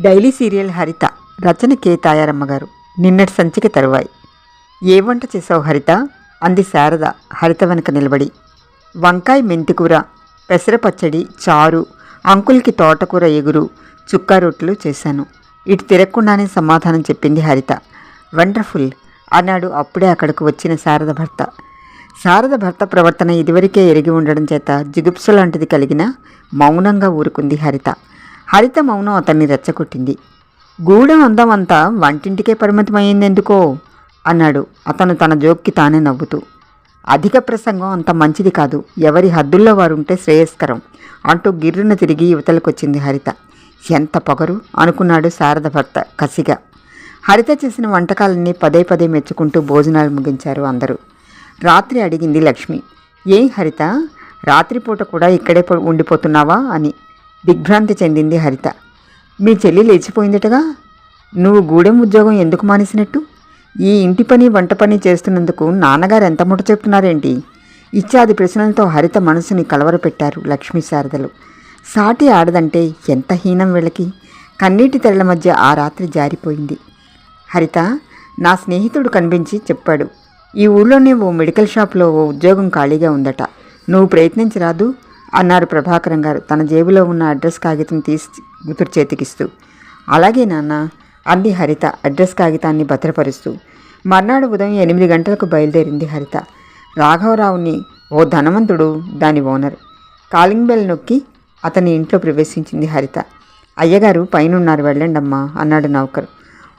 Daily serial హరిత. రచన K Tayaramma గారు. నిన్నటి సంచిక తరువాయి. ఏ వంట చేసావు హరిత అంది శారద హరిత వెనక నిలబడి. వంకాయ మెంతికూర, పెసర పచ్చడి, చారు, అంకుల్కి తోటకూర ఎగురు, చుక్కా రొట్టెలు చేశాను. ఇటు తిరగకుండానే సమాధానం చెప్పింది హరిత. వండర్ఫుల్ అన్నాడు అప్పుడే అక్కడకు వచ్చిన శారద భర్త. శారద భర్త ప్రవర్తన ఇదివరకే ఎరిగి ఉండడం చేత జిగుప్స లాంటిది కలిగిన మౌనంగా ఊరుకుంది హరిత. హరిత మౌనం అతన్ని రెచ్చగొట్టింది. గూడెం అందమంతా వంటింటికే పరిమితమైందెందుకో అన్నాడు అతను తన జోక్కి తానే నవ్వుతూ. అధిక ప్రసంగం అంత మంచిది కాదు, ఎవరి హద్దుల్లో వారుంటే శ్రేయస్కరం అంటూ గిర్రున తిరిగి యువతలకొచ్చింది హరిత. ఎంత పొగరు అనుకున్నాడు శారద భర్త కసిగా. హరిత చేసిన వంటకాలన్నీ పదే పదే మెచ్చుకుంటూ భోజనాలు ముగించారు అందరూ. రాత్రి అడిగింది లక్ష్మి. ఏం హరిత, రాత్రిపూట కూడా ఇక్కడే ఉండిపోతున్నావా అని. దిగ్భ్రాంతి చెందింది హరిత. మీ చెల్లి లేచిపోయిందటగా, నువ్వు గూడెం ఉద్యోగం ఎందుకు మానేసినట్టు? ఈ ఇంటి పని వంట పని చేస్తున్నందుకు నాన్నగారు ఎంత ముట్ట చెప్తున్నారేంటి? ఇత్యాది ప్రశ్నలతో హరిత మనసుని కలవరపెట్టారు లక్ష్మీ శారదలు. సాటి ఆడదంటే ఎంత హీనం వీళ్ళకి. కన్నీటి తెరల మధ్య ఆ రాత్రి జారిపోయింది. హరిత, నా స్నేహితుడు కనిపించి చెప్పాడు, ఈ ఊళ్ళోనే ఓ మెడికల్ షాప్లో ఓ ఉద్యోగం ఖాళీగా ఉందట, నువ్వు ప్రయత్నించరాదు అన్నారు ప్రభాకరం గారు తన జేబులో ఉన్న అడ్రస్ కాగితం తీసి కూతురు చేతికిస్తూ. అలాగే నాన్న అంది హరిత అడ్రస్ కాగితాన్ని భద్రపరుస్తూ. మర్నాడు ఉదయం 8 గంటలకు బయలుదేరింది హరిత. రాఘవరావుని, ఓ ధనవంతుడు దాని ఓనర్, కాలింగ్ బెల్ నొక్కి అతని ఇంట్లో ప్రవేశించింది హరిత. అయ్యగారు పైనున్నారు, వెళ్ళండమ్మా అన్నాడు నౌకరు.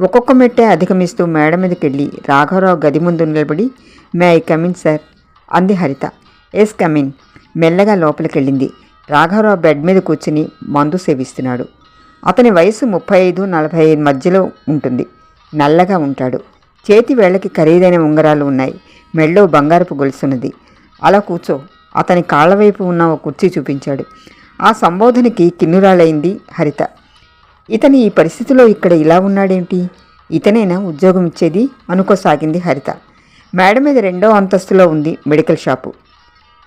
ఒక్కొక్క మెట్టే అధిగమిస్తూ మేడ మీదకెళ్ళి రాఘవరావు గది ముందు నిలబడి, మే ఐ కమిన్ సార్ అంది హరిత. Yes come in. మెల్లగా లోపలికెళ్ళింది. రాఘవరావు బెడ్ మీద కూర్చుని మందు సేవిస్తున్నాడు. అతని వయసు 35-45 మధ్యలో ఉంటుంది. నల్లగా ఉంటాడు. చేతి వేళ్లకి ఖరీదైన ఉంగరాలు ఉన్నాయి. మెళ్ళో బంగారపు గొలుసున్నది. అలా కూర్చో అతని కాళ్ల వైపు ఉన్న ఓ కుర్చీ చూపించాడు. ఆ సంబోధనకి కిన్నురాలైంది హరిత. ఇతని ఈ పరిస్థితిలో ఇక్కడ ఇలా ఉన్నాడేంటి? ఇతనైనా ఉద్యోగం ఇచ్చేది అనుకోసాగింది హరిత. మేడ మీద 2వ అంతస్తులో ఉంది మెడికల్ షాపు.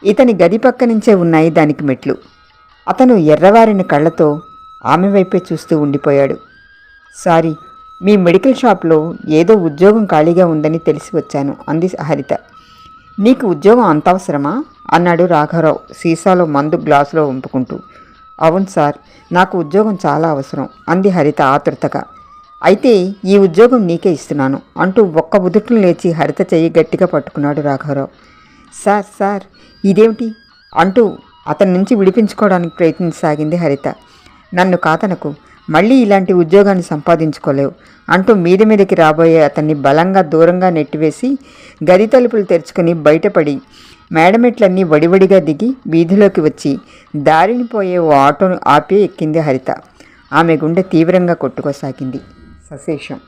ఇతని గది పక్క నుంచే ఉన్నాయి దానికి మెట్లు. అతను ఎర్రవారిన కళ్ళతో ఆమె వైపే చూస్తూ ఉండిపోయాడు. సారీ, మీ మెడికల్ షాప్లో ఏదో ఉద్యోగం ఖాళీగా ఉందని తెలిసి వచ్చాను అంది హరిత. నీకు ఉద్యోగం అంత అవసరమా అన్నాడు రాఘవరావు సీసాలో మందు గ్లాసులో వంపుకుంటూ. అవును సార్, నాకు ఉద్యోగం చాలా అవసరం అంది హరిత ఆతృతగా. అయితే ఈ ఉద్యోగం నీకే ఇస్తున్నాను అంటూ ఒక్క ఉదుటిని లేచి హరిత చెయ్యి గట్టిగా పట్టుకున్నాడు రాఘవరావు. సార్ సార్ ఇదేమిటి అంటూ అతని నుంచి విడిపించుకోవడానికి ప్రయత్నించసాగింది హరిత. నన్ను కాదనకు, మళ్ళీ ఇలాంటి ఉద్యోగాన్ని సంపాదించుకోలేవు అంటూ మీదకి రాబోయే అతన్ని బలంగా దూరంగా నెట్టివేసి గది తలుపులు తెరుచుకుని బయటపడి మేడమెట్లన్నీ వడివడిగా దిగి వీధిలోకి వచ్చి దారిని పోయే ఓ ఆటోను ఆపి ఎక్కింది హరిత. ఆమె గుండె తీవ్రంగా కొట్టుకోసాగింది. సశేషం.